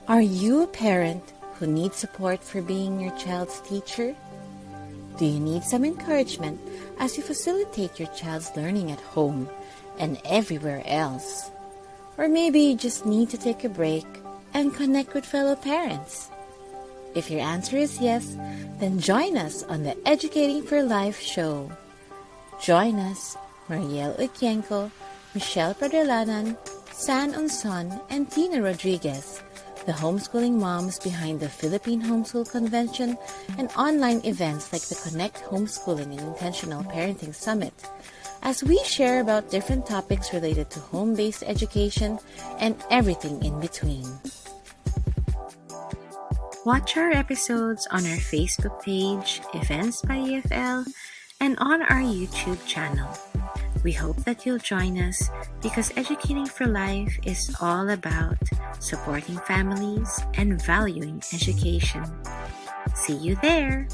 Are you a parent who needs support for being your child's teacher? Do you need some encouragement as you facilitate your child's learning at home and everywhere else? Or maybe you just need to take a break and connect with fellow parents? If your answer is yes, then join us on the Educating for Life show. Join us, Mariel Ukienko, Michelle Padrelanan, San Unson, and Tina Rodriguez, the homeschooling moms behind the Philippine Homeschool Convention and online events like the Connect Homeschooling and Intentional Parenting Summit, as we share about different topics related to home-based education and everything in between. Watch our episodes on our Facebook page, Events by EFL, and on our YouTube channel. We hope that you'll join us because Educating for Life is all about supporting families and valuing education. See you there!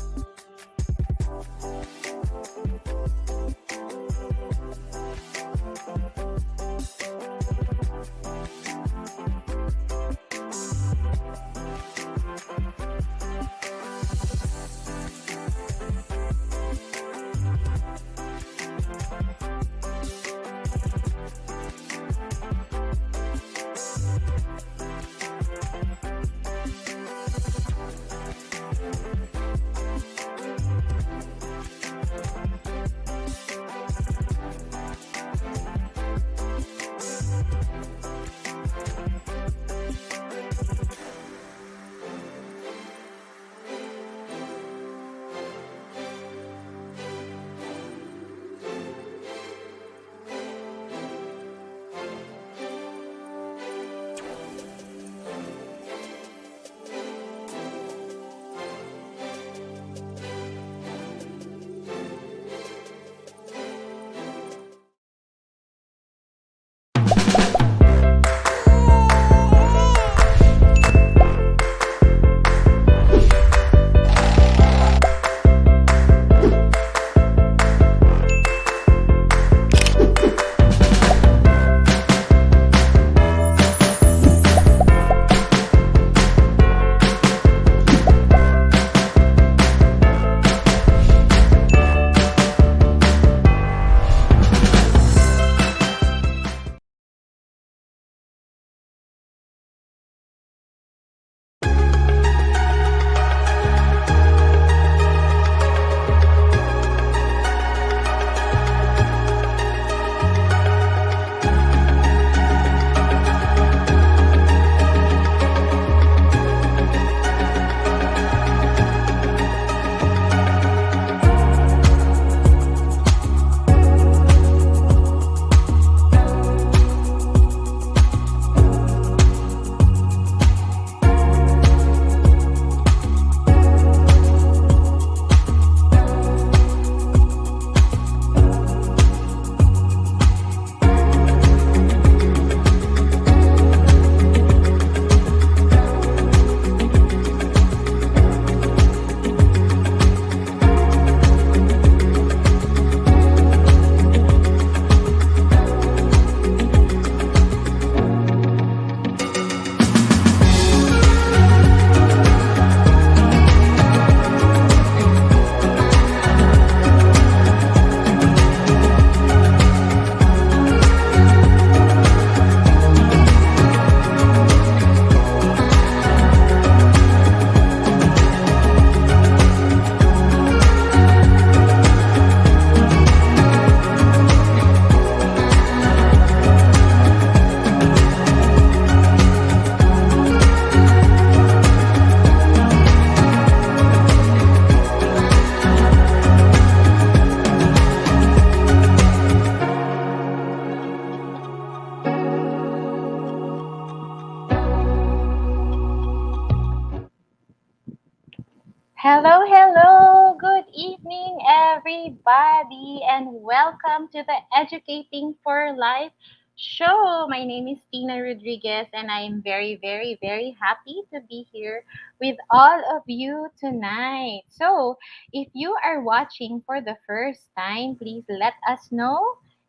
Hello, hello. Good evening, everybody, and welcome to the Educating for Life show. My name is Tina Rodriguez, and I am very, very, very happy to be here with all of you tonight. So, if you are watching for the first time, please let us know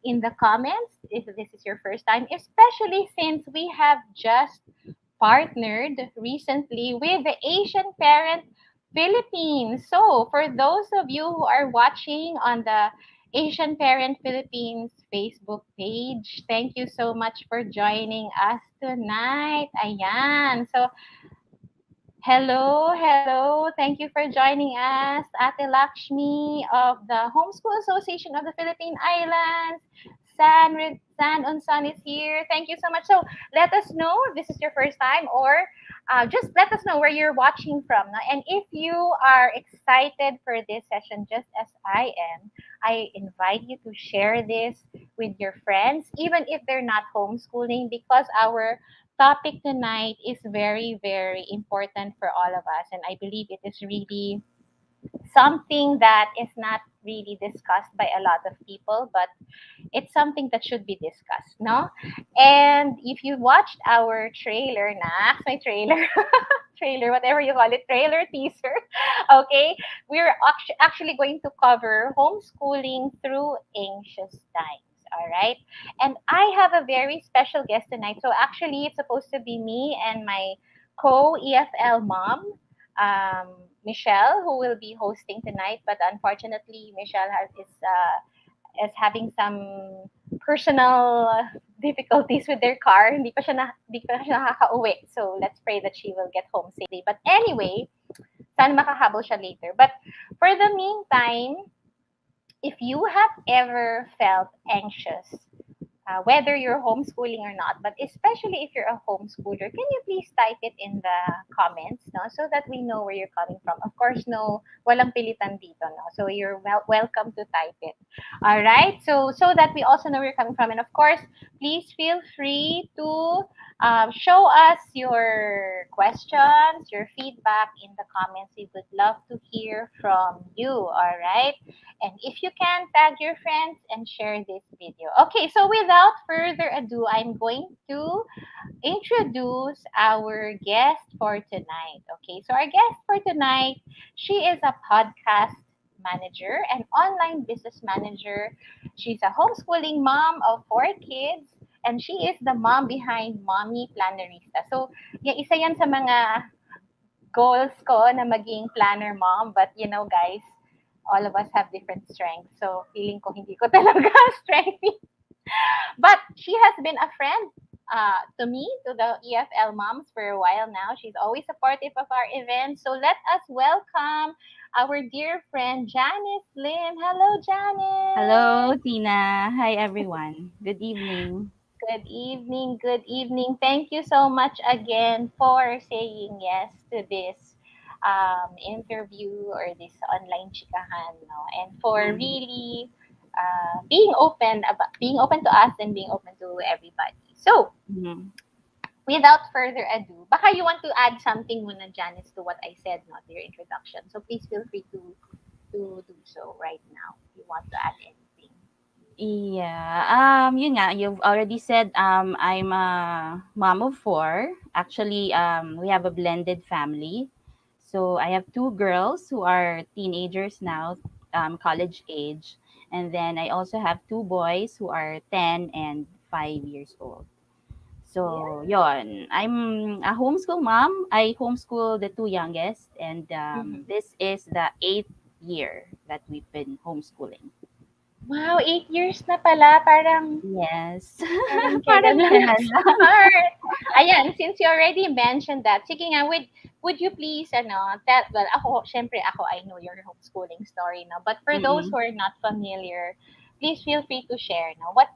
in the comments if this is your first time, especially since we have just partnered recently with the Asian Parent Philippines. So, for those of you who are watching on the Asian Parent Philippines Facebook page, thank you so much for joining us tonight. Ayan. So, hello, hello. Thank you for joining us, Ate Lakshmi of the Homeschool Association of the Philippine Islands. San Unsan is here. Thank you so much. So let us know if this is your first time, or just let us know where you're watching from. No? And if you are excited for this session, just as I am, I invite you to share this with your friends, even if they're not homeschooling, because our topic tonight is very, very important for all of us. And I believe it is really something that is not really discussed by a lot of people, but it's something that should be discussed, no? And if you watched our trailer, na, my trailer, trailer, whatever you call it, trailer teaser, okay, we're actually going to cover homeschooling through anxious times. All right. And I have a very special guest tonight. So actually, it's supposed to be me and my co EFL mom, um, Michelle, who will be hosting tonight. But unfortunately, Michelle is having some personal difficulties with their car. Hindi pa siya nakakauwi. So let's pray that she will get home safely. But anyway, sana makahabol siya later. But for the meantime, if you have ever felt anxious, whether you're homeschooling or not, but especially if you're a homeschooler, can you please type it in the comments, no, so that we know where you're coming from. Of course, no, walang pilitan dito, no. So you're welcome to type it. All right. So that we also know where you're coming from, and of course, please feel free to show us your questions, your feedback in the comments. We would love to hear from you. All right. And if you can, tag your friends and share this video. Okay, so without further ado, I'm going to introduce our guest for tonight. Okay, so our guest for tonight, she is a podcast manager and online business manager. She's a homeschooling mom of 4 kids, and she is the mom behind Mommy Plannerista. So, isa yan sa mga goals ko na maging planner mom. But you know, guys, all of us have different strengths. So, feeling ko hindi ko talaga strength. But she has been a friend to me, to the EFL moms for a while now. She's always supportive of our events. So let us welcome our dear friend Janice Lim. Hello, Janice. Hello, Tina. Hi, everyone. Good evening. Good evening. Good evening. Thank you so much again for saying yes to this interview or this online chikahan, no? And for Mhm. really being open to us and being open to everybody. So, Mhm. without further ado, baka you want to add something muna, Janice, to what I said, no, to your introduction. So please feel free to do so right now if you want to add anything. Yeah. Yun nga, you've already said I'm a mom of four. Actually, we have a blended family. So I have two girls who are teenagers now, college age. And then I also have two boys who are 10 and 5 years old. Yeah. So, yon. I'm a homeschool mom. I homeschool the two youngest, and Mhm. this is the 8th year that we've been homeschooling. Wow, 8 years na pala. Parang Yes. Parang kailan Parang lang kailan lang. nag-start. Ayan, since you already mentioned that, sige nga, would you please, well, syempre ako, I know your homeschooling story, no? But for those Mm-mm. who are not familiar, please feel free to share, no? What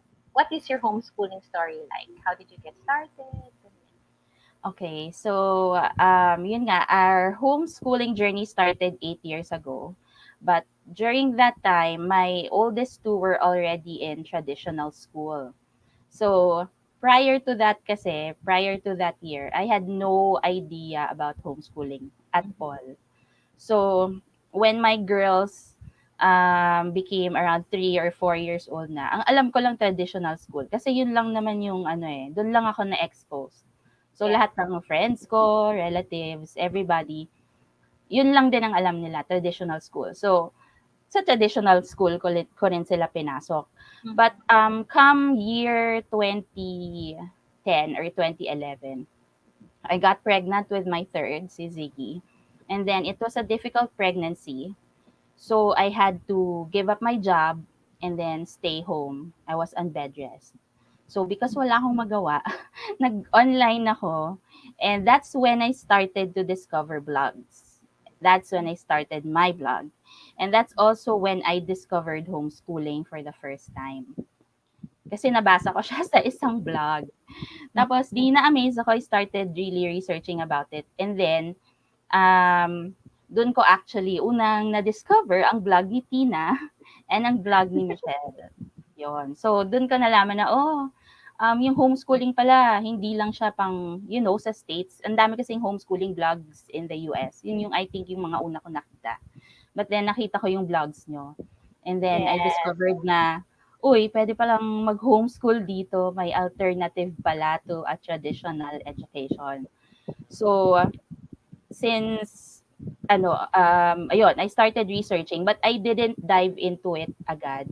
is your homeschooling story like? How did you get started? Okay, so yun nga, our homeschooling journey started 8 years ago. But during that time, my oldest two were already in traditional school. So, prior to that year, I had no idea about homeschooling at Mhm. all. So, when my girls became around 3 or 4 years old na, ang alam ko lang traditional school. Kasi yun lang naman yung ano eh, doon lang ako na-expose. So, Yeah. lahat ng friends ko, relatives, everybody, yun lang din ang alam nila, traditional school. So, sa traditional school ko rin sila pinasok. But Mhm. come year 2010 or 2011, I got pregnant with my third, si Ziggy. And then it was a difficult pregnancy. So I had to give up my job and then stay home. I was on bed rest. So because wala akong magawa, nag-online ako. And that's when I started to discover blogs. That's when I started my blog. And that's also when I discovered homeschooling for the first time. Kasi nabasa ko siya sa isang blog. Tapos di na-amaze ako, I started really researching about it. And then, dun ko actually unang na-discover ang blog ni Tina and ang blog ni Michelle. Yon. So, dun ko nalaman na, yung homeschooling pala, hindi lang siya pang, sa States. Ang dami kasing homeschooling blogs in the US. Yun yung, I think, yung mga una ko nakita. But then, nakita ko yung blogs nyo. And then, I Yes. discovered na, uy, pwede palang mag-homeschool dito. May alternative pala to a traditional education. So, since ayun, I started researching but I didn't dive into it agad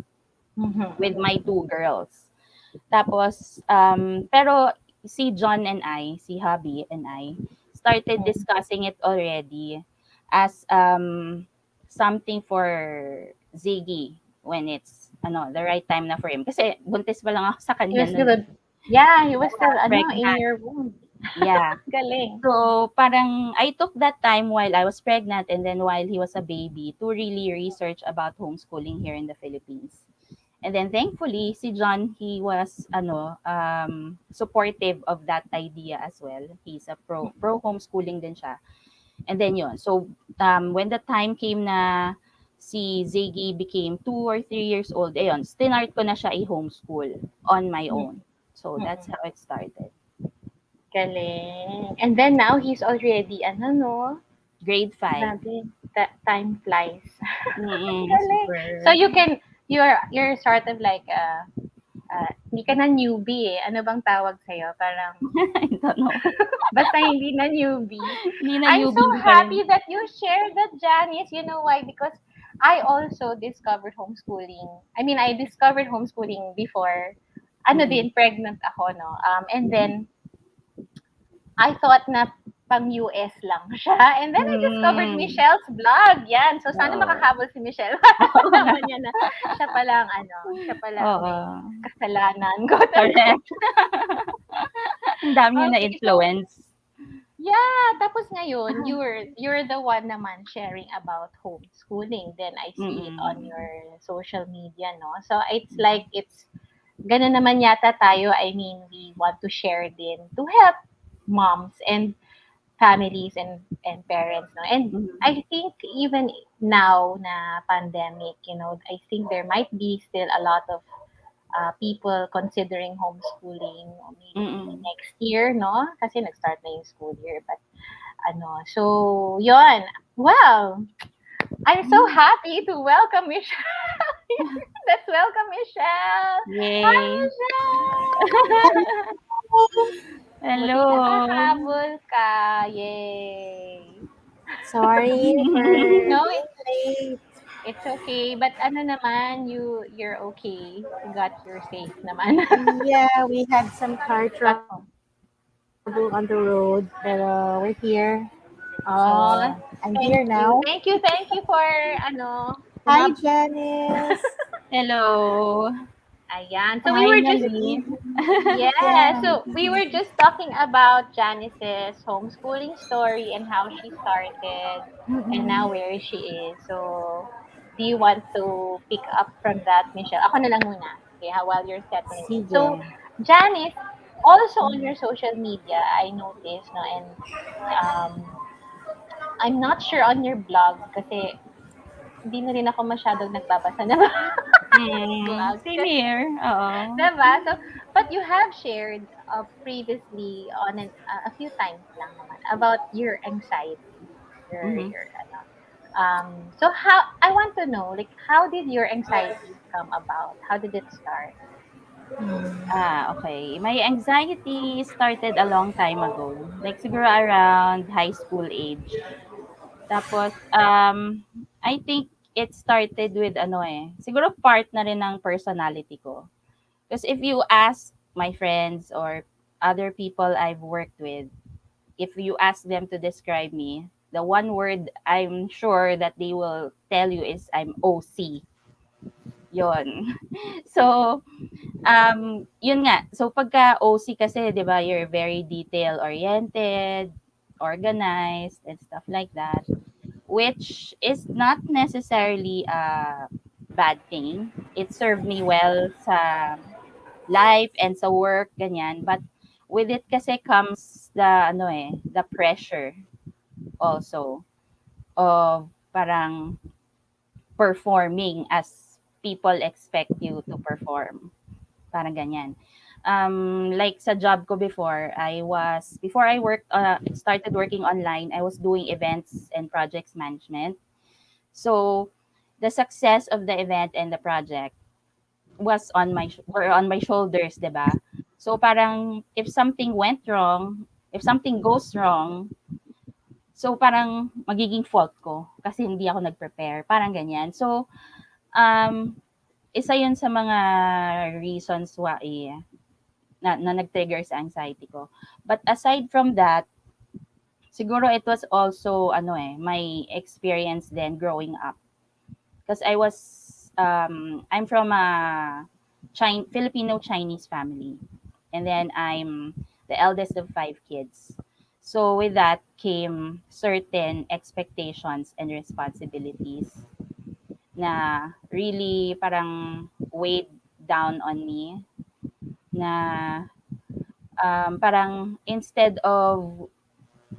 with my two girls. Tapos, pero si John and I, si Hubby and I, started discussing it already as something for Ziggy when it's the right time na for him. Kasi buntis pa lang ako sa He kanya was still nun. he was still in Pregnant. your womb. Yeah. Galing. So, parang I took that time while I was pregnant and then while he was a baby to really research about homeschooling here in the Philippines. And then thankfully, si John, he was supportive of that idea as well. He's a pro homeschooling din siya. And then yun. So, when the time came na si Ziggy became 2 or 3 years old, ayun, stinart ko na siya i-homeschool on my own. So, that's how it started. Galing. And then now he's already no? Grade 5. Grabe. That time flies. Galing. Super. So you're sort of like hindi ka na newbie eh. Ano bang tawag sa'yo? Parang, I don't know. basta hindi na newbie. Hindi na I'm so newbie pa rin. happy that you shared that, Janice. You know why? Because I also discovered homeschooling. I mean, I discovered homeschooling before. Din, pregnant ako, no? And then, I thought na pang US lang siya. And then I discovered Michelle's blog. Yan. So, sana makahabol si Michelle. Naman niya na siya palang siya palang may kasalanan ko. Correct. Ang dami niya Okay, na-influence. Yeah, tapos ngayon, you're the one naman sharing about homeschooling. Then I see it on your social media, no? So it's like ganun naman yata tayo. I mean, we want to share din to help moms and families and parents, no? And I think even now na pandemic, I think there might be still a lot of people considering homeschooling maybe next year, no? Kasi nag-start na yung school year. But, so, yon. Well, I'm so happy to welcome Michelle. Let's welcome Michelle. Yay. Hi, Michelle. Hello. Nakahabol ka. Yay. Sorry for No, late. it's okay. But naman, you're okay. You got your safe naman. Yeah, we had some car trouble on the road, but we're here. Oh, I'm here now. Thank you for Hi, Janice. Hello. Ayan. So we were just so we were just talking about Janice's homeschooling story and how she started and now where she is. So do you want to pick up from that, Michelle? Ako na lang muna. Okay, while you're settling in. So Janice, also on your social media, I noticed, no, and I'm not sure on your blog kasi hindi na rin ako masyadong nagbabasa na blog. Same here. Oo. Diba? So, but you have shared previously on a few times lang naman about your anxiety. So how I want to know, like, how did your anxiety come about? How did it start? Okay. My anxiety started a long time ago. Like siguro around high school age. Tapos, I think it started with siguro part na rin ng personality ko. Because if you ask my friends or other people I've worked with, if you ask them to describe me, the one word I'm sure that they will tell you is I'm OC. Yon. So, yun nga. So, pagka OC kasi, di ba, you're very detail-oriented, organized, and stuff like that, which is not necessarily a bad thing. It served me well sa life and sa work, ganyan. But with it kasi comes the pressure also of parang performing as people expect you to perform. Parang ganyan. Like sa job ko before I started working online, I was doing events and projects management. So, the success of the event and the project were on my shoulders, 'di ba? So, parang if something goes wrong, so parang magiging fault ko kasi hindi ako nag-prepare, parang ganyan. So, um, isa 'yun sa mga reasons why na nag-trigger sa anxiety ko. But aside from that, siguro it was also my experience then growing up. Because I'm from a Filipino Chinese family. And then I'm the eldest of 5 kids. So with that came certain expectations and responsibilities na really parang weighed down on me na parang instead of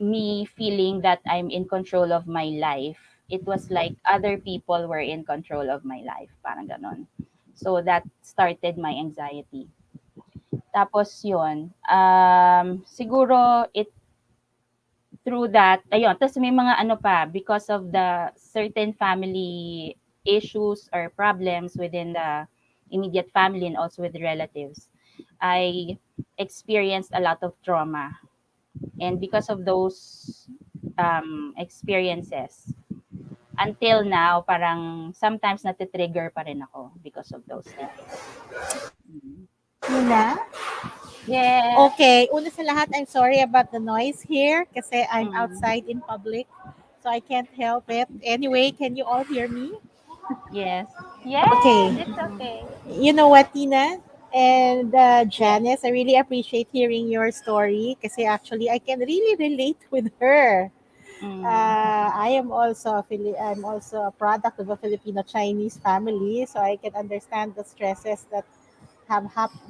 me feeling that I'm in control of my life, it was like other people were in control of my life, parang ganon. So that started my anxiety. Tapos yun, siguro through that, ayun, tapos may mga ano pa, because of the certain family issues or problems within the immediate family and also with relatives, I experienced a lot of trauma. And because of those experiences, until now, parang sometimes natitrigger pa rin ako because of those things. Tina? Yes. Okay, una sa lahat, I'm sorry about the noise here kasi I'm outside in public, so I can't help it. Anyway, can you all hear me? Yes. Yes, Okay. it's okay. You know what, Tina and Yes. Janice, I really appreciate hearing your story kasi actually I can really relate with her. I'm also a product of a Filipino Chinese family, so I can understand the stresses that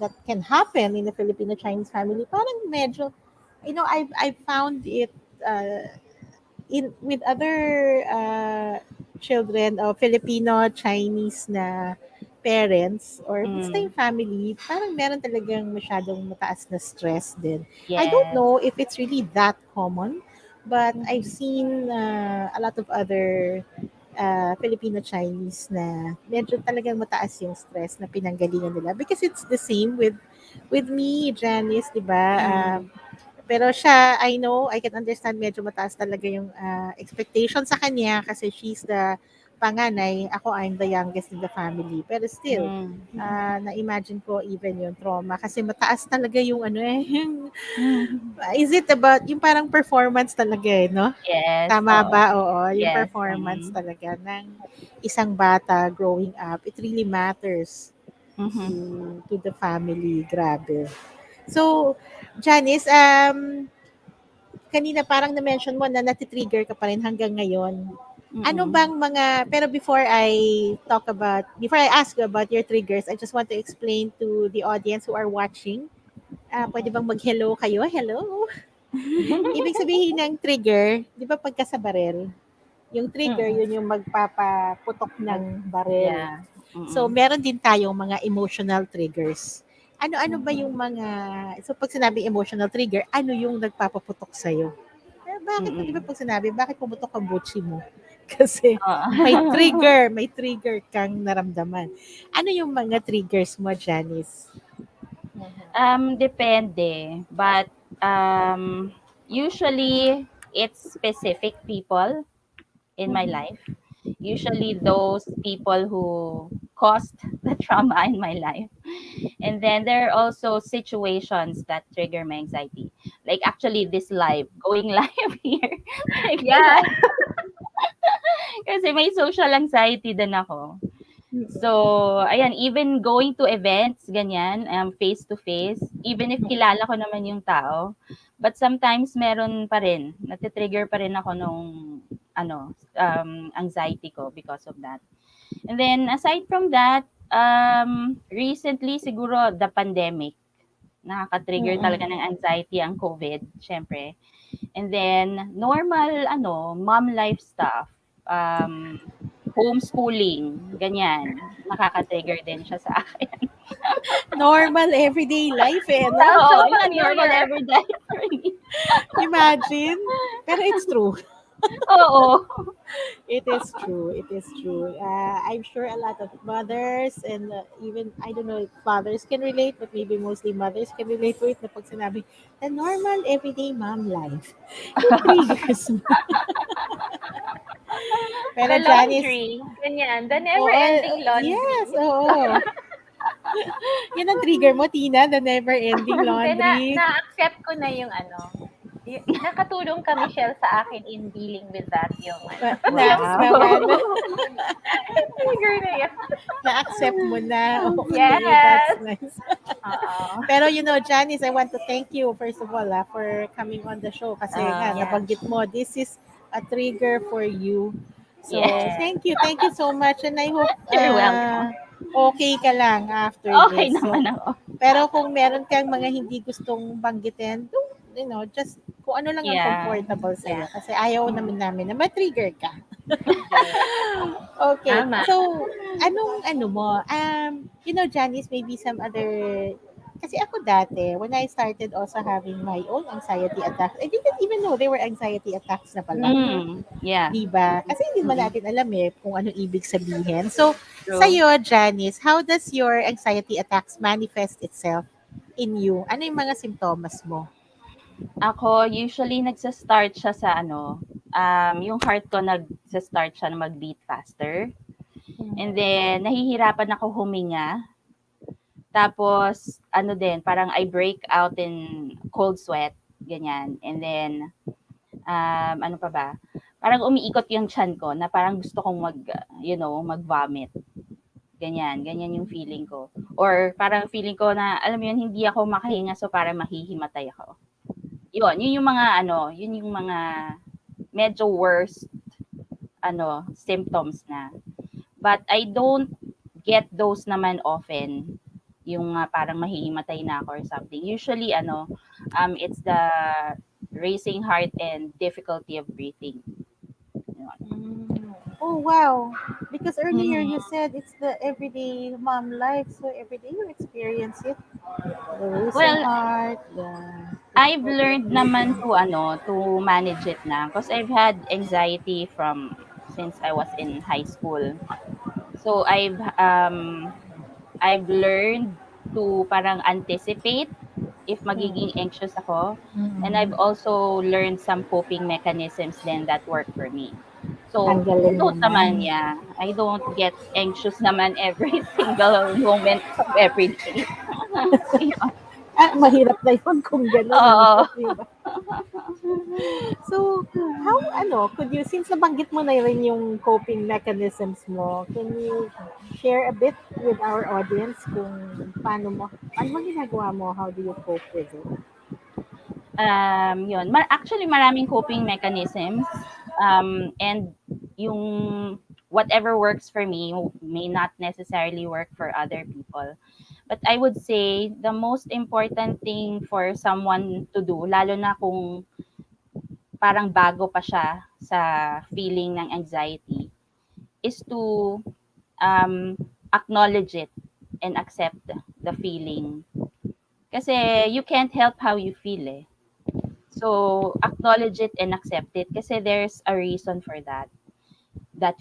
that can happen in a Filipino Chinese family. Parang medyo, I found it uh, in with other children of Filipino Chinese na parents or basta yung family, parang meron talagang masyadong mataas na stress din. I don't Yes. know if it's really that common, but I've Mhm. seen a lot of other Filipino Chinese na medyo talagang mataas yung stress na pinanggalingan nila because it's the same with me, Janice, 'di ba? Pero siya, I know, I can understand medyo mataas talaga yung expectation sa kanya kasi she's the panganay. Ako, I'm the youngest in the family. Pero still, na-imagine ko even yung trauma kasi mataas talaga yung yung, is it about yung parang performance talaga no? Yes. Tama Oo. ba? Oo, yung Yes. performance talaga ng isang bata growing up, it really matters to the family. Grabe. So, Janice, kanina parang na-mention mo na nati-trigger ka pa rin hanggang ngayon. Ano bang mga, pero before I ask you about your triggers, I just want to explain to the audience who are watching. Pwede bang mag-hello kayo? Hello? Ibig sabihin ng trigger, di ba pagka sa barel, yung trigger, yun yung magpapaputok ng barel. Yeah. So, meron din tayong mga emotional triggers. Ano-ano ba yung mga, so pag sinabi emotional trigger, ano yung nagpapaputok sa'yo? Bakit, di ba pag sinabi, bakit pumutok ang butsi mo? Kasi may trigger kang naramdaman. Ano yung mga triggers mo, Janice? Depende. But usually it's specific people in my life. Usually those people who caused the trauma in my life. And then there are also situations that trigger my anxiety. Like actually this live, going live here. Like Yeah. kasi may social anxiety din ako. So, ayan, even going to events, ganyan, face to face, even if kilala ko naman yung tao, but sometimes meron pa rin, natitrigger pa rin ako nung, anxiety ko because of that. And then, aside from that, recently, siguro, the pandemic, nakaka-trigger talaga ng anxiety ang COVID, syempre. And then, normal, mom life stuff, homeschooling, ganyan. Nakaka-trigger din siya sa akin. Normal everyday life no? Sounds Oo, so yun, normal familiar. everyday for me. Imagine. Pero it's true. Oo. It is true. It is true. I'm sure a lot of mothers and even, I don't know if fathers can relate, but maybe mostly mothers can relate to it na pag sinabi, the normal everyday mom life. Yung triggers mo. Pero The Janice, laundry. Ganyan. The oo, never-ending laundry. yes, oo. Yan ang trigger mo, Tina, the never-ending Then, laundry. na-accept ko na yung nakatulong ka, Michelle, sa akin in dealing with that. Yung Next Wow. naman, trigger na yun. na-accept mo na. Okay, Yes. that's nice. Oo. Pero Janice, I want to thank you first of all for coming on the show kasi nga Yeah. nabanggit mo this is a trigger for you. So, Yes. thank you so much and I hope You're welcome. okay ka lang after Okay this. So, naman ako. pero kung meron kang mga hindi gustong banggitin, just kung ano lang ang Yeah. comfortable sa'yo Yeah. kasi ayaw namin na ma-trigger ka. Okay. Tama. So, ano mo, Janice, maybe some other, kasi ako dati, when I started also having my own anxiety attacks, I didn't even know they were anxiety attacks na pala. Yeah. Diba? Kasi hindi mo natin alam kung ano ibig sabihin. So, True. sa'yo, Janice, how does your anxiety attacks manifest itself in you? Ano yung mga simptomas mo? Ako, usually nagsa-start siya sa yung heart ko nagsa-start siya na mag-beat faster. And then, nahihirapan ako huminga. Tapos, parang I break out in cold sweat, ganyan. And then, ano pa ba? Parang umiikot yung tiyan ko na parang gusto kong mag-vomit. Ganyan yung feeling ko. Or parang feeling ko na, alam mo yun, hindi ako makahinga so parang mahihimatay ako. Yun yung mga medyo worst symptoms na. But I don't get those naman often, yung parang mahihimatay na ako or something. Usually it's the racing heart and difficulty of breathing. Oh, wow. Because earlier you said it's the everyday mom life. So everyday you experience it. The racing heart, I've learned naman to manage it na. Because I've had anxiety since I was in high school. So I've learned to parang anticipate if magiging anxious ako. And I've also learned some coping mechanisms then that work for me. So, Ang galing naman, yeah. I don't get anxious naman every single moment of every day. mahirap na yun kung gano'n. Oo. Diba? So, could you, since nabanggit mo na rin yung coping mechanisms mo, can you share a bit with our audience kung ano ginagawa mo, how do you cope with it? Yun. Actually, maraming coping mechanisms. And yung whatever works for me may not necessarily work for other people. But I would say the most important thing for someone to do, lalo na kung parang bago pa siya sa feeling ng anxiety, is to acknowledge it and accept the feeling. Kasi you can't help how you feel So, acknowledge it and accept it kasi there's a reason for that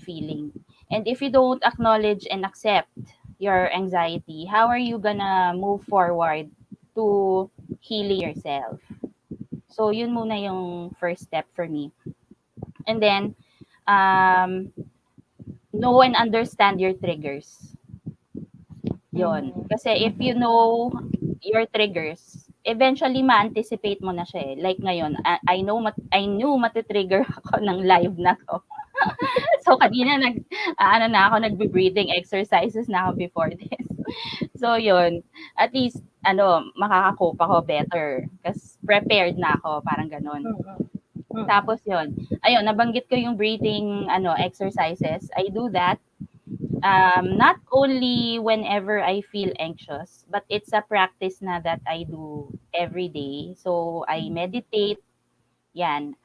feeling. And if you don't acknowledge and accept your anxiety, how are you gonna move forward to healing yourself? So, yun muna yung first step for me. And then, know and understand your triggers. Yun. Kasi if you know your triggers, eventually ma-anticipate mo na siya eh. Like ngayon, I knew matitrigger ako ng live na to. So kanina nagbe-breathing exercises na ako before this. So yun, at least makaka-cope ako better kasi prepared na ako, parang ganun. Tapos yun, ayun, nabanggit ko yung breathing exercises. I do that not only whenever I feel anxious, but it's a practice na that I do every day. So I meditate, yan.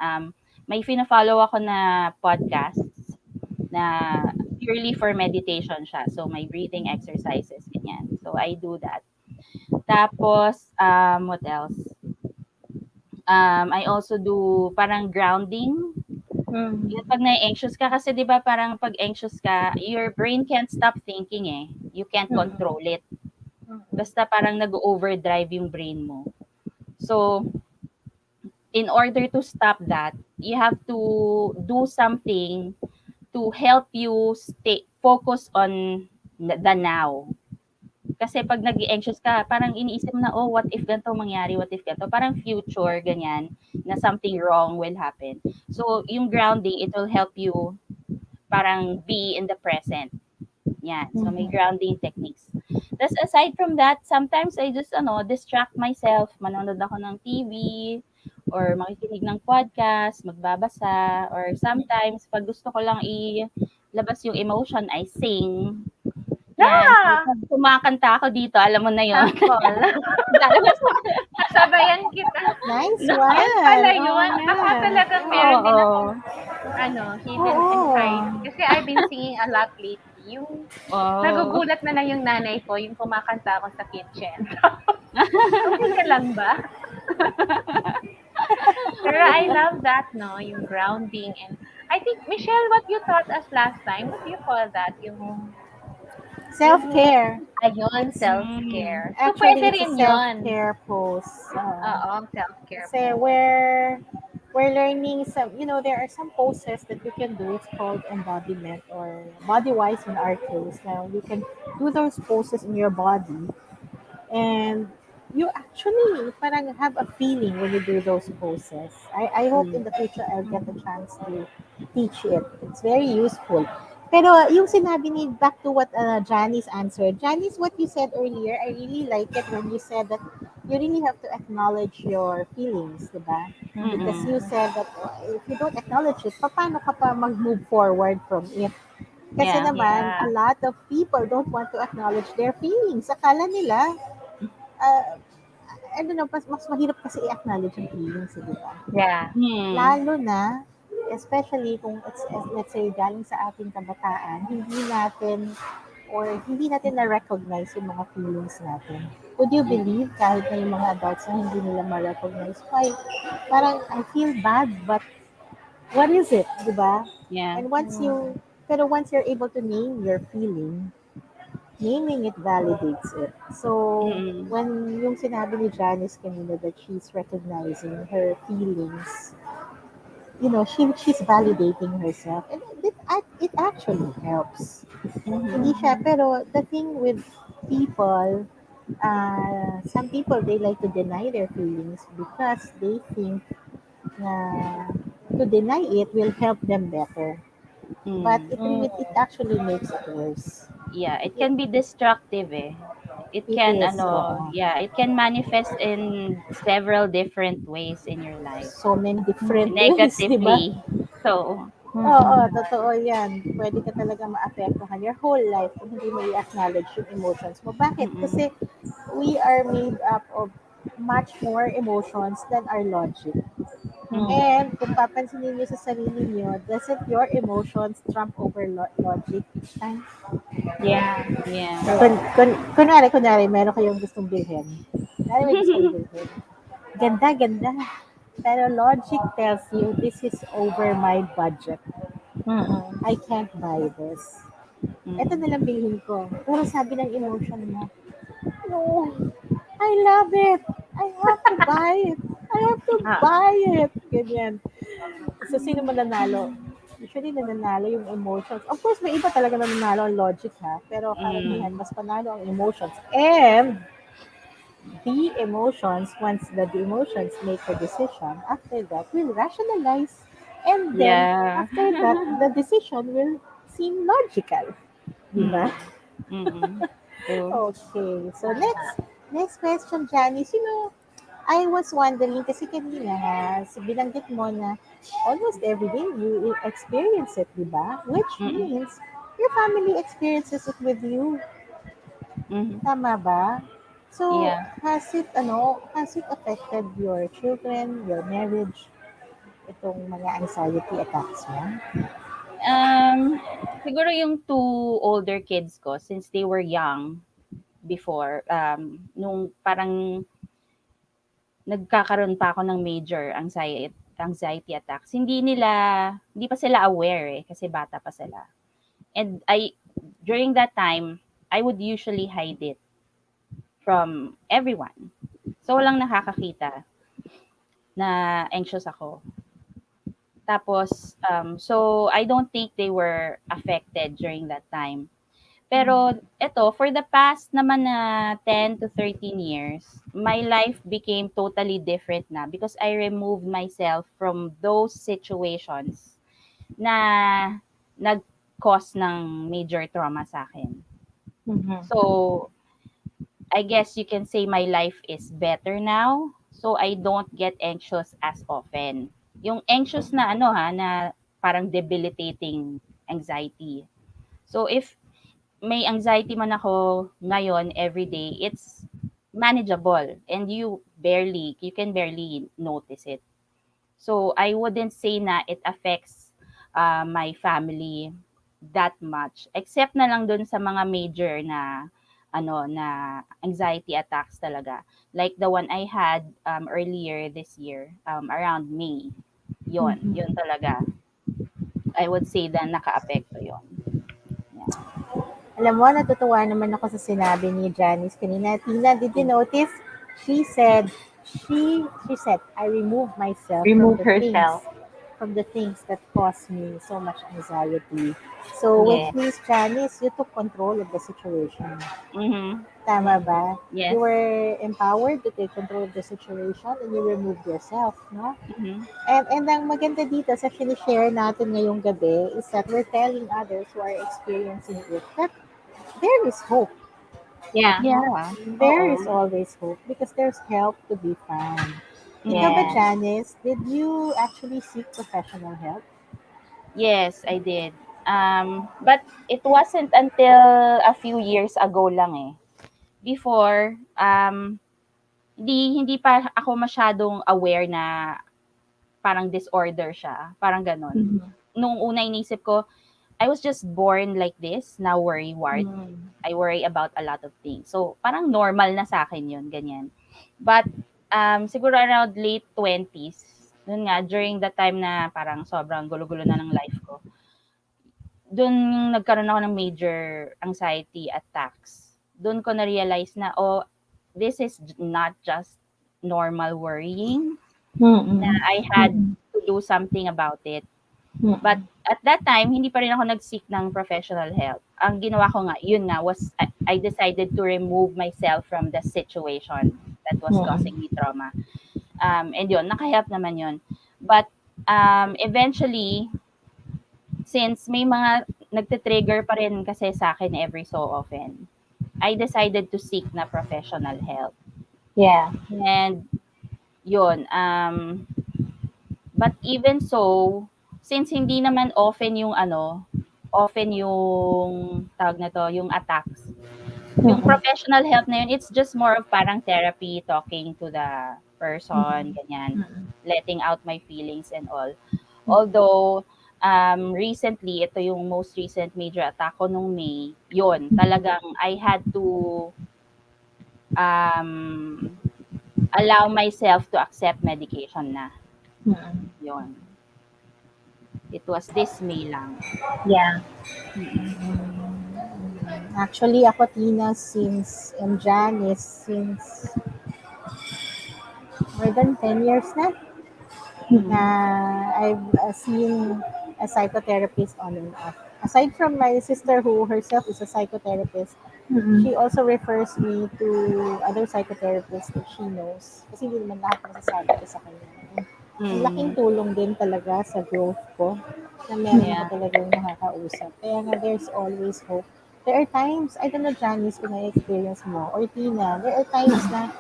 May fina-follow ako na podcasts na purely for meditation siya. So my breathing exercises, ganyan. So I do that. Tapos, what else? I also do parang grounding. Yung pag na-anxious ka, kasi di ba parang pag anxious ka, your brain can't stop thinking eh. You can't control it. Basta parang nag-overdrive yung brain mo. So, in order to stop that, you have to do something to help you stay focus on the now. Kasi pag nag-anxious ka, parang iniisip mo na, oh, what if ganito mangyari? What if ganito? Parang future, ganyan, na something wrong will happen. So, yung grounding, it will help you parang be in the present. Yan. So, may grounding techniques. Tapos, aside from that, sometimes I just, distract myself. Manonood ako ng TV, or makikinig ng podcast, magbabasa, or sometimes, pag gusto ko lang ilabas yung emotion, I sing. Yan. So, pag kumakanta ako dito, alam mo na yun. Sabayan kita. Nice one. Yan pala yun. Oo Ako nga. talagang meron din Oo. akong hidden inside. Kasi I've been singing a lot lately. Yung nagugulat na lang yung nanay ko, yung kumakanta ako sa kitchen. Okay ka lang ba? Pero I love that, no? Yung grounding. And I think, Michelle, what you taught us last time, what do you call that? Yung Self-care. ayun, self-care. So, Actually, pwede it's rin a yun. self-care pose. Oo, self-care. Kasi we're learning some, there are some poses that you can do. It's called embodiment or body-wise in our case. Now, you can do those poses in your body and you actually parang have a feeling when you do those poses. I hope in the future I'll get the chance to teach it. It's very useful. Pero yung sinabi ni, back to what Janice answered. Janice, what you said earlier, I really like it when you said that you really have to acknowledge your feelings, diba? Because you said that if you don't acknowledge it, paano ka pa mag-move forward from it? Kasi naman, a lot of people don't want to acknowledge their feelings. Akala nila, I don't know, mas mahirap kasi i-acknowledge yung feelings, diba? Yeah. Lalo na, especially kung let's say galing sa ating kabataan, hindi natin na-recognize yung mga feelings natin. Would you believe kahit na yung mga adults na hindi nila ma-recognize? Why? Parang I feel bad, but what is it, di ba? Yeah. And once you're able to name your feeling, naming it validates it. So, when yung sinabi ni Janice kanina that she's recognizing her feelings, she's validating herself, and it actually helps. Hindi siya, pero the thing with people, some people, they like to deny their feelings because they think na to deny it will help them better. But it actually makes it worse. Yeah, it can be destructive eh. It It can is, oo. it can manifest in several different ways in your life. So many different ways, di ba? Negatively. So, Oo, totoo yan. Pwede ka talaga maapektuhan your whole life kung hindi mo i-acknowledge yung emotions mo. Bakit? Kasi we are made up of much more emotions than our logic. And kung papansinin niyo sa sarili niyo, doesn't your emotions trump over logic each time? Yeah. yeah. Kunwari, meron kayong gustong bilhin. Kunwari may gustong bilhin. Ganda. Pero logic tells you, this is over my budget. I can't buy this. Ito na lang bilhin ko. Pero sabi ng emotion mo, no, I love it. I have to buy it. I have to buy it. Ganyan. So, sino mananalo? Usually, nananalo yung emotions. Of course, may iba talaga nananalo ang logic, ha? Pero karamihan, mas panalo ang emotions. And, the emotions, once the emotions make a decision, after that, will rationalize. And then, Yeah. after that, the decision will seem logical. Di ba? Mm. Mm. True. Okay. So, next question, Janice. I was wondering, kasi kanina nga, binanggit mo na almost every day you experience it, di ba? Which Mm. means your family experiences it with you. Mhm. Tama ba? So, Yeah. has it affected your children, your marriage, itong mga anxiety attacks mo? Um, Siguro yung two older kids ko, since they were young before, nung parang nagkakaroon pa ako ng major anxiety attacks, hindi pa sila aware eh, kasi bata pa sila. And during that time, I would usually hide it from everyone. So, walang nakakakita na anxious ako. Tapos, so I don't think they were affected during that time. Pero eto, for the past naman na 10 to 13 years, my life became totally different na because I removed myself from those situations na nag-cause ng major trauma sa akin. Mhm. So, I guess you can say my life is better now. So, I don't get anxious as often. Yung anxious na na parang debilitating anxiety. So, if may anxiety man ako ngayon every day, it's manageable and you can barely notice it. So I wouldn't say na it affects my family that much except na lang dun sa mga major na na anxiety attacks talaga. Like the one I had earlier this year around May. Yon talaga. I would say that naka-apekto yon. Yeah. Alam mo, natutuwa naman ako sa sinabi ni Janice kanina. Tina, did you notice? She said, she said, I removed myself Remove herself. from the things that cause me so much anxiety. So, which Yeah. means, Janice, you took control of the situation. Mhm. Tama ba? Yes. You were empowered to take control of the situation and you removed yourself, no? Mhm. And ang maganda dito sa share natin ngayong gabi is that we're telling others who are experiencing it that there is hope. Yeah. No? Yeah. There is Oo. always hope because there's help to be found. Ikaw ba, Mm. Yeah. Janice, did you actually seek professional help? Yes, I did. But it wasn't until a few years ago lang eh. Before, hindi pa ako masyadong aware na parang disorder siya, parang gano'n. Mhm. Nung una inisip ko, I was just born like this, na worry-wart. Mm. I worry about a lot of things. So, parang normal na sa akin yun, ganyan. But, siguro around late 20s, dun nga, during the time na parang sobrang gulo-gulo na ng life ko, dun nagkaroon ako ng major anxiety attacks. Dun ko na-realize na, oh, this is not just normal worrying, na Mm-mm. I had to do something about it. But Mm-mm. at that time, hindi pa rin ako nag-seek ng professional help. Ang ginawa ko nga, yun nga, was I decided to remove myself from the situation that was causing Mm-mm. me trauma. And yun, nakahelp naman yun. But eventually, since may mga nagte-trigger pa rin kasi sa akin every so often, I decided to seek na professional help. Yeah. And yun, but even so, since hindi naman often yung tawag na to, yung attacks. Yung Mm-mm. professional help na yun, it's just more of parang therapy, talking to the person, ganyan, Mm-mm. letting out my feelings and all. Although, recently, ito yung most recent major attack ko nung May, yun, talagang I had to um, allow myself to accept medication na. Mm-mm. Yun. It was this May lang. Yeah. Mm. Actually, ako, Tina, and Janice, since more than 10 years na Mm. I've seen a psychotherapist on and off. Aside from my sister who herself is a psychotherapist, She also refers me to other psychotherapists that she knows. Kasi hindi naman lahat masasabi ko sa kanya. And ang laking Mm. tulong din talaga sa growth ko na meron ako Yeah. talagang nakakausap. Kaya nga, there's always hope. There are times, I don't know, Janice, kung na-experience mo, or Tina, there are times na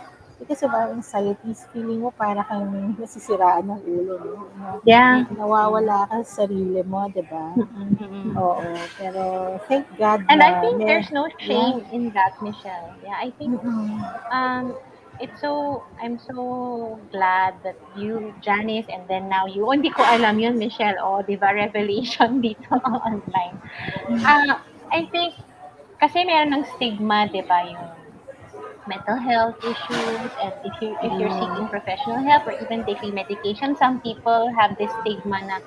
because of our anxieties, feeling mo para kang nasisiraan ng ulo, no? Yeah. Nawawala ka sa sarili mo, di ba? Mm-mm. Mm. Oo, pero thank God And I na think there's no yeah. shame in that, Michelle. Yeah, I think Mm-mm. um I'm so glad that you, Janice, and then now you. Oh, hindi ko alam yun, Michelle. Oh, di ba, revelation dito online. I think, kasi meron ng stigma, di ba, yung mental health issues, and if you're seeking professional help or even taking medication, some people have this stigma na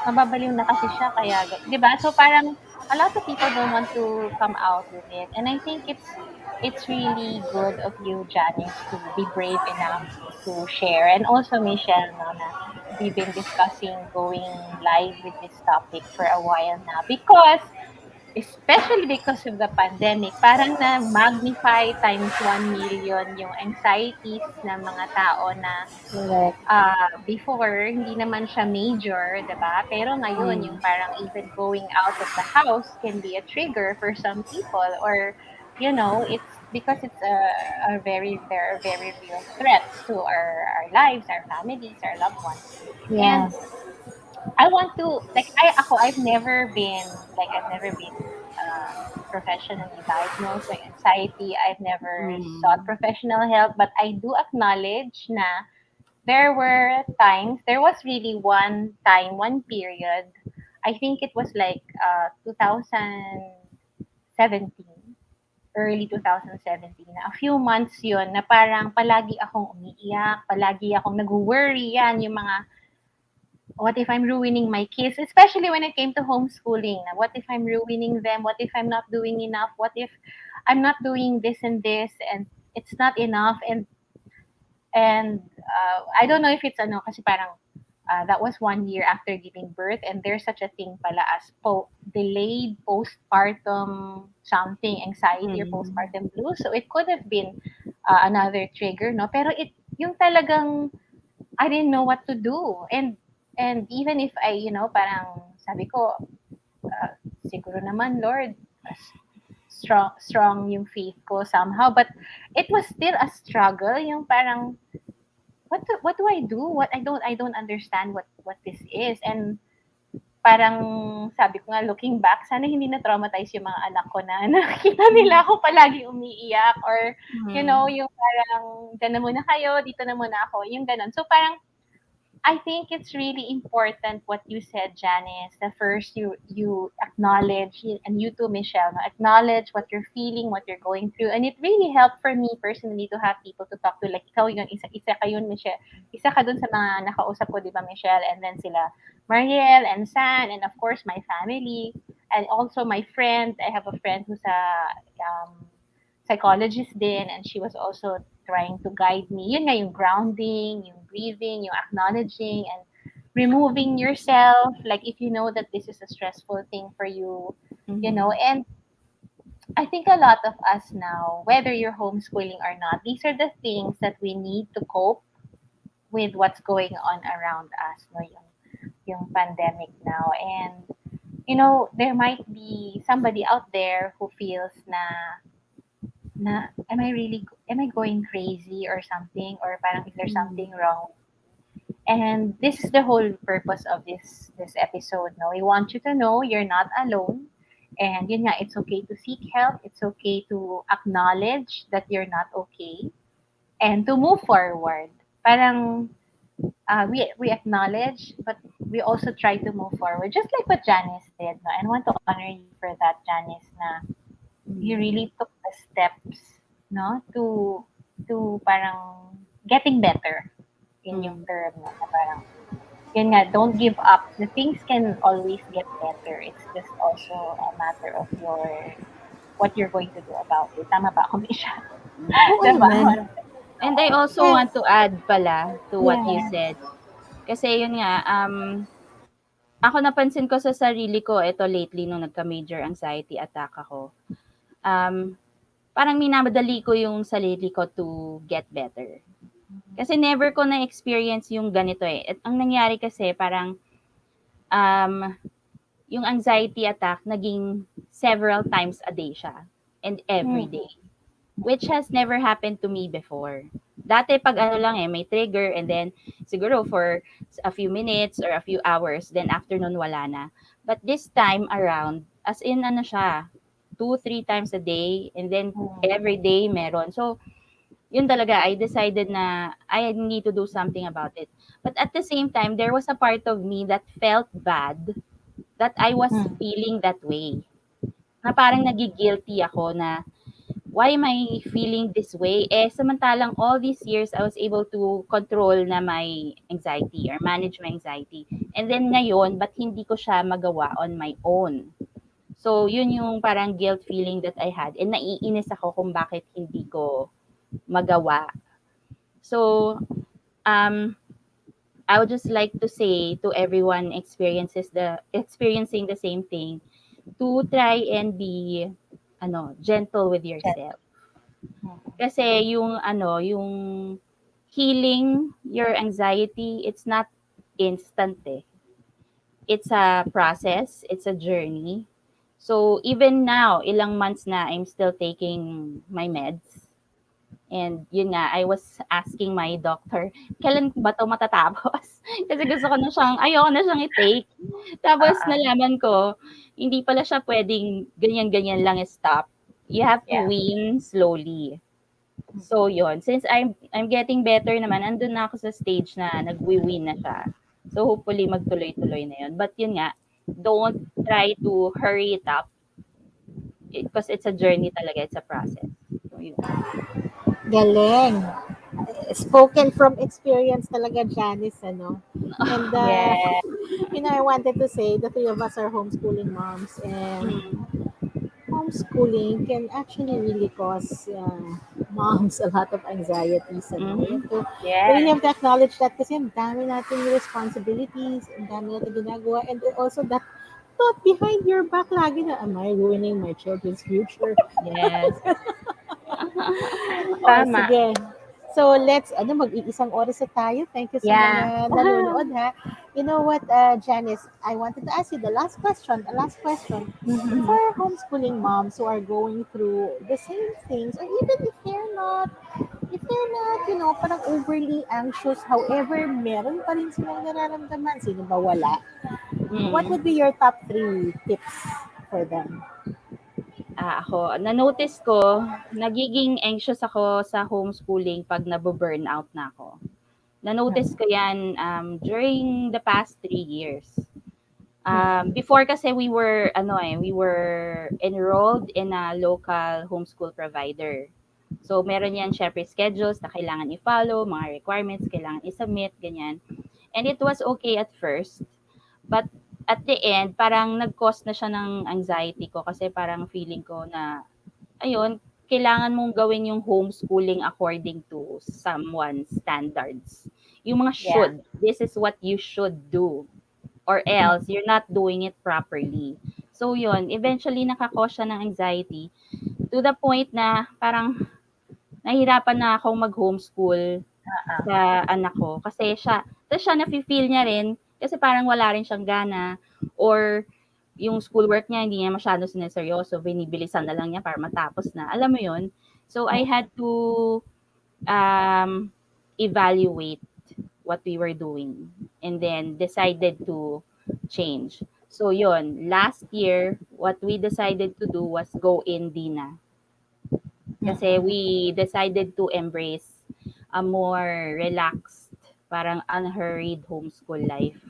mababaliw na kasi siya kaya 'di ba, so parang a lot of people don't want to come out with it, and I think it's really good of you, Janice, to be brave enough to share, and also Michelle, no, na we've been discussing going live with this topic for a while now because especially because of the pandemic, parang na-magnify times 1 million yung anxieties ng mga tao na Correct. before, hindi naman siya major, 'di ba? Pero ngayon, yung Mm. parang even going out of the house can be a trigger for some people, or, it's because it's there are very real threats to our lives, our families, our loved ones. Yeah. And I want to like I've never been professionally diagnosed with anxiety. I've never sought Mm. professional help, but I do acknowledge na there was really one time, one period. I think it was like 2017, early 2017. A few months 'yun na parang palagi akong umiiyak, palagi akong nag-worry, yan yung mga what if I'm ruining my kids, especially when it came to homeschooling. What if I'm ruining them? What if I'm not doing enough? What if I'm not doing this and this and it's not enough? And I don't know if it's ano kasi parang that was 1 year after giving birth, and there's such a thing pala as delayed postpartum something anxiety or Mm. postpartum blues. So it could have been another trigger, no? Pero yung talagang I didn't know what to do. And even if parang sabi ko, uh, siguro naman, Lord, strong yung faith ko somehow, but it was still a struggle, yung parang what do I do? I don't understand what this is. And parang sabi ko nga, looking back, sana hindi na traumatize yung mga anak ko na nakikita nila ako palagi umiiyak, or Mm. yung parang dyan na muna kayo, dito na muna ako, yung ganun. So parang I think it's really important what you said, Janice. The first you acknowledge, and you too, Michelle, no, acknowledge what you're feeling, what you're going through, and it really helped for me personally to have people to talk to. Like ikaw yun, isa ka yun, Michelle. Isa ka dun sa mga nakausap ko, di ba, Michelle? And then sila Mariel and San, and of course my family, and also my friend. I have a friend who's a psychologist din, and she was also trying to guide me. Yun nga, yung grounding, yung breathing, yung acknowledging, and removing yourself. Like, if you know that this is a stressful thing for you, Mhm. and I think a lot of us now, whether you're homeschooling or not, these are the things that we need to cope with what's going on around us, no, yung pandemic now. And, there might be somebody out there who feels na am I going crazy or something, or parang is there something wrong. And this is the whole purpose of this episode, no, we want you to know you're not alone, and yun nga, it's okay to seek help, it's okay to acknowledge that you're not okay, and to move forward. Parang we acknowledge, but we also try to move forward, just like what Janice did, no, and I want to honor you for that, Janice, na you Mm. really took the steps, no, to parang getting better in yung Mm. term, no, na parang yun nga, don't give up. The things can always get better. It's just also a matter of what you're going to do about it. Tama ba ako, Misha? Oo Diba? naman. And I also Yeah. want to add pala to what you Yeah. said. Kasi yun nga, ako napansin ko sa sarili ko, ito lately nung nagka-major anxiety attack ako. parang minamadali ko yung sarili ko to get better. Kasi never ko na-experience yung ganito eh. At ang nangyari kasi parang yung anxiety attack naging several times a day siya and every day. Which has never happened to me before. Dati pag ano lang eh, may trigger and then siguro for a few minutes or a few hours, then after nun wala na. But this time around, as in ano siya, 2-3 times a day and then every day meron. So, yun talaga, I decided na I need to do something about it. But at the same time, there was a part of me that felt bad that I was feeling that way. Na parang nagigilty ako na why am I feeling this way? Samantalang all these years, I was able to control na my anxiety or manage my anxiety. And then ngayon, ba't hindi ko siya magawa on my own? So, yun yung parang guilt feeling that I had. And naiinis ako kung bakit hindi ko magawa. So, I would just like to say to everyone experiencing the same thing, to try and be gentle with yourself. Kasi yung healing your anxiety, it's not instant eh. It's a process, it's a journey. So even now, ilang months na I'm still taking my meds. And yun nga, I was asking my doctor, kailan ba to matatapos? Kasi gusto ko na ayoko na siyang i-take. Tapos nalaman ko, hindi pala siya pwedeng ganyan-ganyan lang stop. You have to wean slowly. So yun, since I'm getting better naman, andun na ako sa stage na nag-wean na siya. So hopefully magtuloy-tuloy na yun. But yun nga, don't try to hurry it up because it's a journey talaga, it's a process. So yun. Galing. Spoken from experience talaga, Janice, ano? And, I wanted to say, the three of us are homeschooling moms, and homeschooling can actually really cause moms a lot of anxieties. Ano? We really have to acknowledge that kasi ang dami natin responsibilities, ang dami natin ginagawa, and also that thought behind your back lagi na, am I ruining my children's future? Yes. Tama. Sige. So, let's, mag-iisang oras na tayo. Thank you sa mga nanonood, ha? You know what, Janice, I wanted to ask you the last question. For homeschooling moms who are going through the same things, or even if they're not, parang overly anxious, however, meron pa rin silang nararamdaman. Sino ba wala? What would be your top 3 tips for them? Ako, na-notice ko, nagiging anxious ako sa homeschooling pag nabu-burnout na ako. Na-notice ko yan during the past 3 years. Before kasi we were enrolled in a local homeschool provider. So, meron yan syempre schedules na kailangan i-follow, mga requirements kailangan i-submit, ganyan. And it was okay at first. But at the end, parang nag-cause na siya ng anxiety ko kasi parang feeling ko na, kailangan mong gawin yung homeschooling according to someone's standards. Yung mga should. This is what you should do. Or else, you're not doing it properly. So yun, eventually nakakause siya ng anxiety to the point na parang nahihirapan na akong mag-homeschool sa anak ko. Kasi siya nafe-feel niya rin kasi parang wala rin siyang gana or yung schoolwork niya hindi niya masyado sineseryoso, binibilisan na lang niya para matapos na. Alam mo yun? So, I had to evaluate what we were doing and then decided to change. So, yun. Last year, what we decided to do was go in Dina. Kasi we decided to embrace a more relaxed, parang unhurried homeschool life.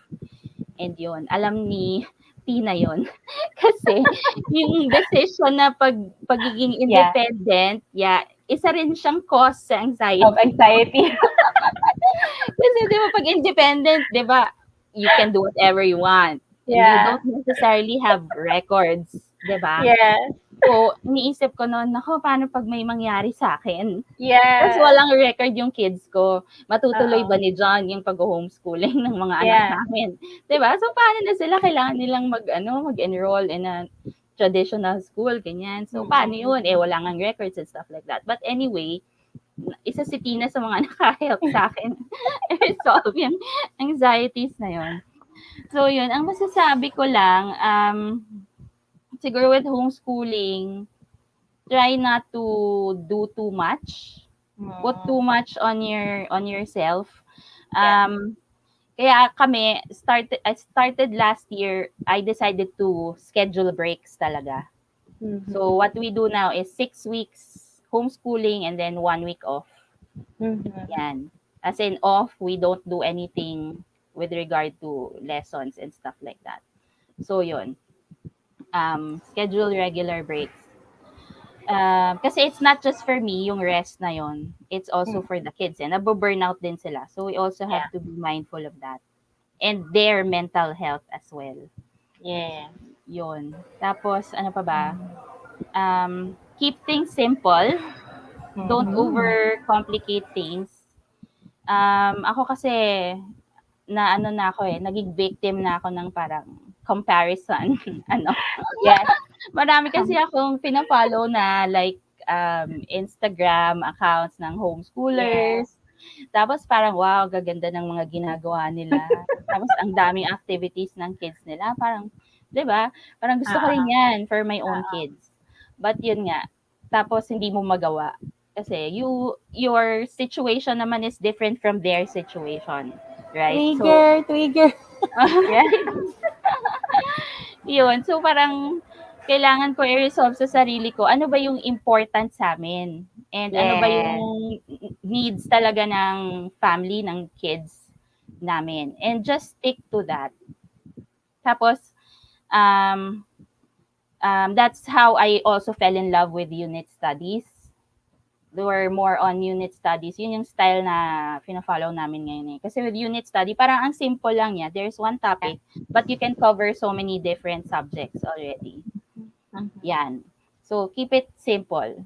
And yun, alam ni Tina yun. Kasi yung decision na pagiging independent, isa rin siyang cause sa anxiety. Of anxiety. Kasi di ba pag independent, di ba, you can do whatever you want. And you don't necessarily have records, di ba? Yes. So, iniisip ko noon, paano pag may mangyari sa akin? Yes. Tapos walang record yung kids ko. Matutuloy ba ni John yung pag-homeschooling ng mga anak namin? Diba? So, paano na sila? Kailangan nilang mag-enroll in a traditional school, ganyan. So, paano yun? Wala ngang records and stuff like that. But anyway, isa si Tina sa mga naka-help sa akin resolve yung anxieties na yun. So, yun. Ang masasabi ko lang, siguro with homeschooling, try not to do too much. Put too much on yourself. Kaya I started last year, I decided to schedule breaks talaga. So what we do now is 6 weeks homeschooling and then 1 week off. Yan. As in off, we don't do anything with regard to lessons and stuff like that. So yun. Schedule regular breaks. Kasi it's not just for me yung rest na yon. It's also for the kids. And nabo-burnout din sila. So we also have to be mindful of that. And their mental health as well. Yeah. Yun. Tapos, ano pa ba? Keep things simple. Don't overcomplicate things. Ako kasi, naging victim na ako ng parang comparison. Yes. Marami kasi akong pina-follow na like Instagram accounts ng homeschoolers. Tapos parang wow, gaganda ng mga ginagawa nila. Tapos ang daming activities ng kids nila. Parang, 'di ba? Parang gusto ko rin 'yan for my own kids. But yun nga, tapos hindi mo magawa. Kasi your situation naman is different from their situation. Right? Trigger. Yun. So, parang kailangan ko i-resolve sa sarili ko, ano ba yung important sa amin? And ano ba yung needs talaga ng family, ng kids namin? And just stick to that. Tapos, that's how I also fell in love with unit studies. They were more on unit studies. Yun yung style na fina-follow namin ngayon eh. Kasi with unit study, parang ang simple lang niya. There's one topic, but you can cover so many different subjects already. Yan. So, keep it simple.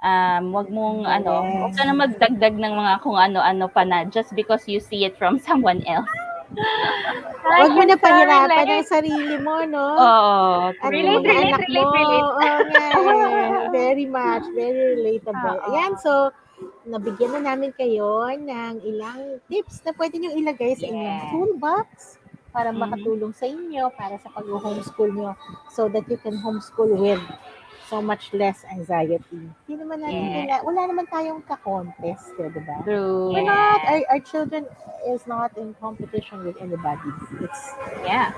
Wag ka na magdagdag ng mga kung ano-ano pa na just because you see it from someone else. Huwag mo na pahirapan ang sarili mo, no? Oo. At yung mga anak mo. Oo nga eh. Very much. Very relatable. Ayan, so, nabigyan na namin kayo ng ilang tips na pwede nyo ilagay sa inyong toolbox para makatulong sa inyo, para sa pag-homeschool nyo, so that you can homeschool with so much less anxiety. Hindi naman natin wala naman tayong ka-contest, di ba? True. We're not, our children is not in competition with anybody. It's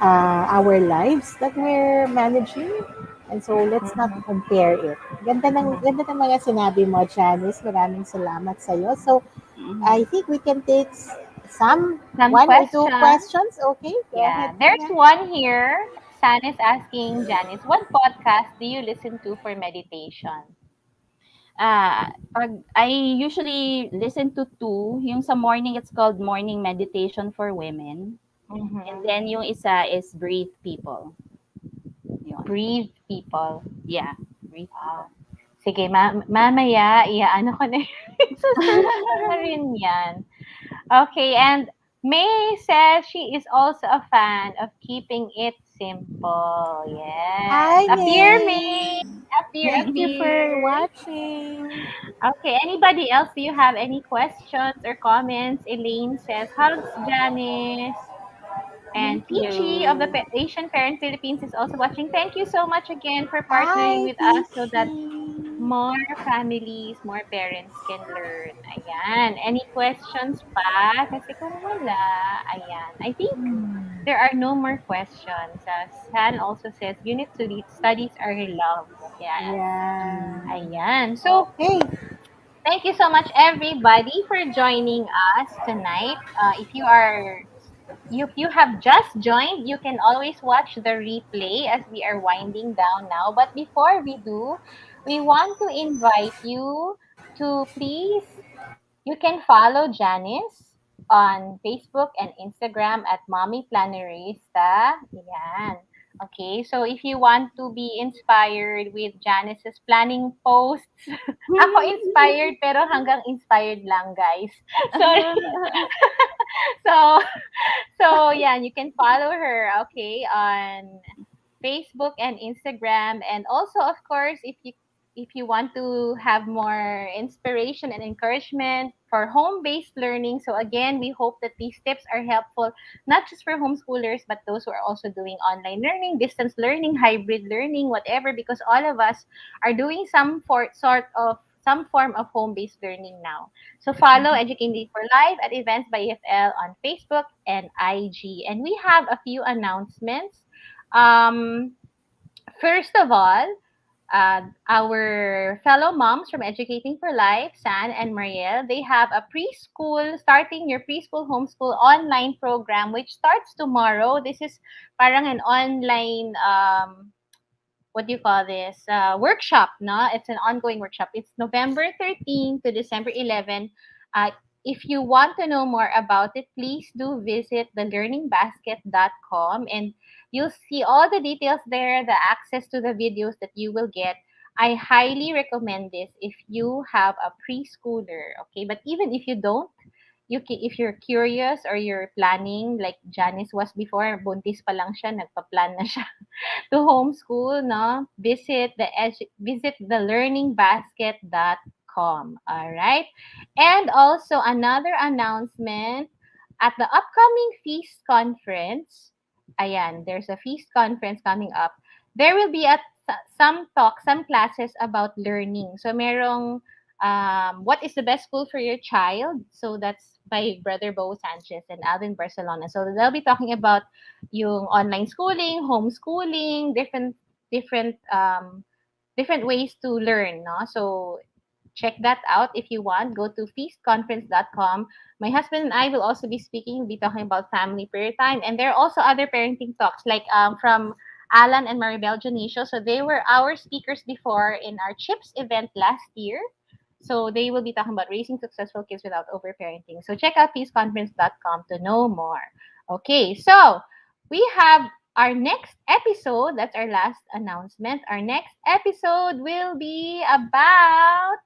our lives that we're managing. And so, let's not compare it. Ganda ng mga sinabi mo, Janice. Maraming salamat sa'yo. So, I think we can take some one or two questions. Okay? Go ahead. There's one here. San is asking Janice, what podcast do you listen to for meditation? I usually listen to 2. Yung sa morning, it's called Morning Meditation for Women. And then yung isa is Breathe People. Yun. Breathe People. Yeah, Breathe People. Sige, mamaya, iaano ko na susunod na rin yan. Okay, and May says she is also a fan of keeping it simple. Yes. Hi, Appear, May. Appear. Thank you for watching. Okay, anybody else? Do you have any questions or comments? Elaine says, hugs, Janice. And Peachy of the Asian Parent Philippines is also watching. Thank you so much again for partnering with us so that more families, more parents can learn. Ayan. Any questions pa? Kasi kung wala, ayan. I think there are no more questions. San also says, unit studies are love. Ayan. Yeah. Ayan. So, hey. Thank you so much, everybody, for joining us tonight. If you have just joined, you can always watch the replay as we are winding down now. But before we do, we want to invite you to please, you can follow Janice on Facebook and Instagram at Mommy Plannerista. Yan. Okay, so if you want to be inspired with Janice's planning posts, ako inspired pero hanggang inspired lang, guys. Sorry. So yeah, you can follow her, okay, on Facebook and Instagram. And also, of course, if you want to have more inspiration and encouragement for home-based learning. So again, we hope that these tips are helpful not just for homeschoolers, but those who are also doing online learning, distance learning, hybrid learning, whatever, because all of us are doing some form of home-based learning now. So follow Educating for Life at Events by EFL on Facebook and IG. And we have a few announcements. Um, First of all, our fellow moms from Educating for Life, San and Marielle, they have a preschool, starting your preschool homeschool online program, which starts tomorrow. This is parang an online what do you call this workshop, no, it's an ongoing workshop. It's November 13 to December 11. If you want to know more about it, please do visit thelearningbasket.com, and you'll see all the details there, the access to the videos that you will get. I highly recommend this if you have a preschooler, okay? But even if you don't, if you're curious or you're planning, like Janice was before, buntis pa lang siya, nagpa-plan na siya to homeschool, no? Visit thelearningbasket.com. All right. And also another announcement, at the upcoming feast conference. Ayan, there's a feast conference coming up. There will be some classes about learning. So merong what is the best school for your child? So that's by Brother Bo Sanchez and Alvin Barcelona. So they'll be talking about yung online schooling, homeschooling, different ways to learn, no? So check that out if you want. Go to feastconference.com. My husband and I will also be speaking. We'll be talking about family prayer time. And there are also other parenting talks, like from Alan and Maribel Janicio. So they were our speakers before in our CHIPS event last year. So they will be talking about raising successful kids without overparenting. So check out peaceconference.com to know more. Okay, so we have our next episode. That's our last announcement. Our next episode will be about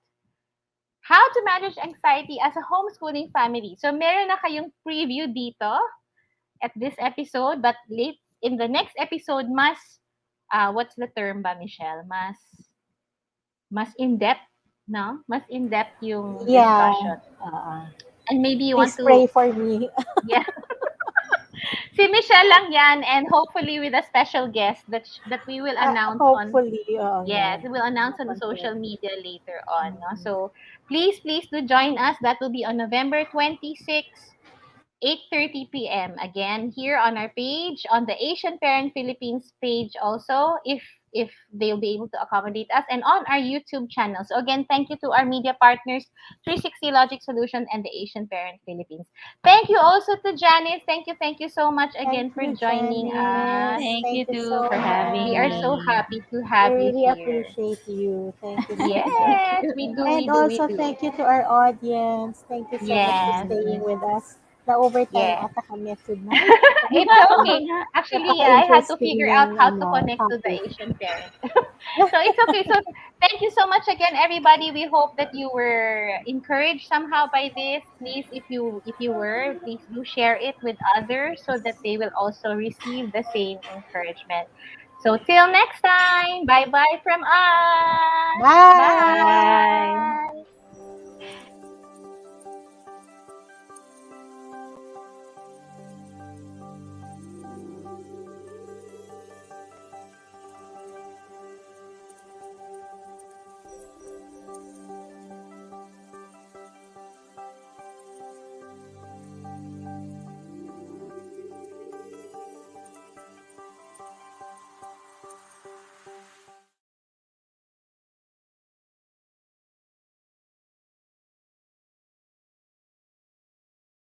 how to manage anxiety as a homeschooling family. So meron na kayong preview dito at this episode, but late in the next episode, mas what's the term ba, Michelle? Mas in-depth, no? Mas in-depth yung Yeah. discussion. And maybe you want Please to, pray for me. yeah. Si Michelle lang yan, and hopefully with a special guest that we will announce on. Hopefully, Yes, we will announce on content. social media later on. No? Mhm. So please do join us. That will be on November 26th, 8:30 p.m. Again, here on our page, on the Asian Parent Philippines page also, if they'll be able to accommodate us, and on our YouTube channel. So again, thank you to our media partners, 360 Logic Solution and the Asian Parent Philippines. Thank you also to Janice. Thank you so much Thank again for you, joining Janice. us. Thank Thank you you too so for We having are so much. me. happy to We have you really here. appreciate you. Thank you so much. Yes, we do, And we do, we also, do. thank you to our audience. Thank you so much for Yes, staying with us. Na overtime yes. ata kami tonight. It's Oo okay. nga. Actually, I had to Napaka-interesting figure out ng how to connect to the topic. Asian parent. So it's okay. So thank you so much again, everybody. We hope that you were encouraged somehow by this. Please, if you were, please do share it with others so that they will also receive the same encouragement. So till next time, bye bye from us. Bye! Bye. Bye.